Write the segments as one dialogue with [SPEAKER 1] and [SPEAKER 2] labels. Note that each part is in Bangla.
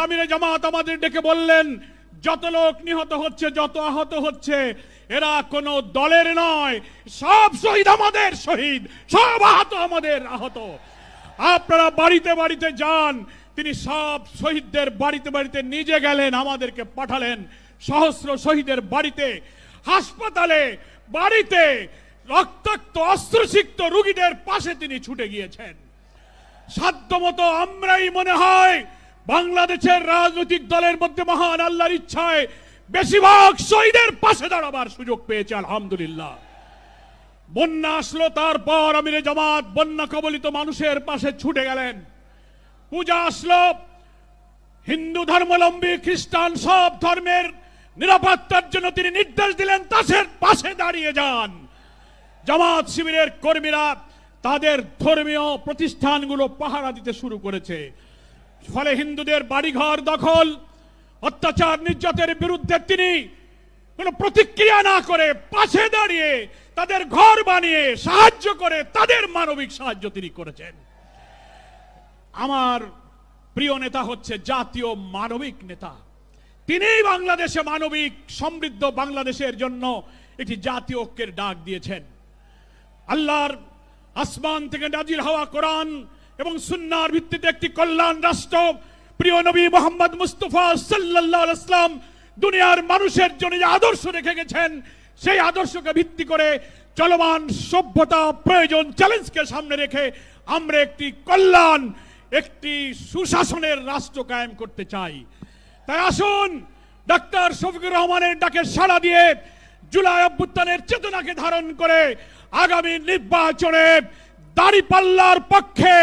[SPEAKER 1] আমিরে জামাত আমাদের ডেকে বললেন, যত লোক নিহত হচ্ছে, যত আহত হচ্ছে, এরা কোনো দলের নয়, সব শহীদ আমাদের শহীদ, সব আহত আমাদের আহত। আপনারা বাড়িতে বাড়িতে যান। তিনি সব শহীদদের বাড়িতে বাড়িতে নিজে গেলেন, আমাদেরকে পাঠালেন সহস্র শহীদের বাড়িতে, হাসপাতালে, বাড়িতে রক্তাক্ত অস্ত্রসিক্ত রোগীদের পাশে তিনি ছুটে গিয়েছেন। সাধ্যমতো আমরাই মনে হয় বাংলাদেশের রাজনৈতিক দলের মধ্যে মহান আল্লাহর ইচ্ছায় বেশিরভাগ শহীদের পাশে দাঁড়াবার সুযোগ পেয়েছে, আলহামদুলিল্লাহ। বন্যা আসলো, তারপর আমিরে জামাত বন্যা কবলিত মানুষের পাশে ছুটে গেলেন। পূজা আসলো, হিন্দু ধর্মাবলম্বী, খ্রিস্টান, সব ধর্মের নিরাপত্তার জন্য তিনি নির্দেশ দিলেন, তাদের পাশে দাঁড়িয়ে যান। জামাত শিবিরের কর্মীরা তাদের ধর্মীয় প্রতিষ্ঠানগুলো পাহারা দিতে শুরু করেছে। ফলে হিন্দুদের বাড়িঘর দখল, অত্যাচার, নির্যাতনের বিরুদ্ধে তিনি কোনো প্রতিক্রিয়া না করে পাশে দাঁড়িয়ে তাদের ঘর বানিয়ে সাহায্য করে, তাদের মানবিক সাহায্য তিনি করেছেন। আমার প্রিয় নেতা হচ্ছে জাতীয় মানবিক নেতা। তিনিই বাংলাদেশে মানবিক সমৃদ্ধ বাংলাদেশের জন্য একটি জাতীয় ঐক্যের ডাক দিয়েছেন। আল্লাহর আসমান থেকে নাজিল হওয়া কোরআন এবং সুন্নাহর ভিত্তিতে একটি কল্যাণ রাষ্ট্র প্রিয় নবী মুহাম্মদ মুস্তাফা সাল্লাল্লাহু আলাইহি ওয়াসাল্লাম দুনিয়ার মানুষের জন্য যে আদর্শ রেখে গেছেন, সেই আদর্শকে ভিত্তি করে চলমান সভ্যতা, প্রয়োজন, চ্যালেঞ্জকে সামনে রেখে আমরা একটি কল্যাণ, একটি সুশাসনের রাষ্ট্র কায়েম করতে চাই। তাই আসুন ডাক্তার শফিকুর রহমানের ডাকে সাড়া দিয়ে জুলাই অভ্যুত্থানের চেতনাকে ধারণ করে আগামী নির্বাচনে দাড়িপাল্লার পক্ষে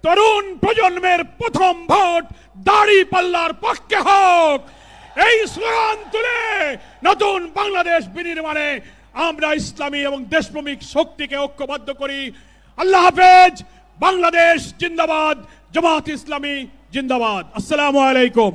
[SPEAKER 1] তরুণ প্রজন্মের প্রথম ভোট দাড়িপাল্লার পক্ষে হোক, এই স্লোগান তুলে নতুন বাংলাদেশ বিনির্মাণে আমরা ইসলামী এবং দেশপ্রেমিক শক্তিকে ঐক্যবদ্ধ করি। আল্লাহ হাফেজ। বাংলাদেশ জিন্দাবাদ। জামাত ইসলামী জিন্দাবাদ। আসসালামু আলাইকুম।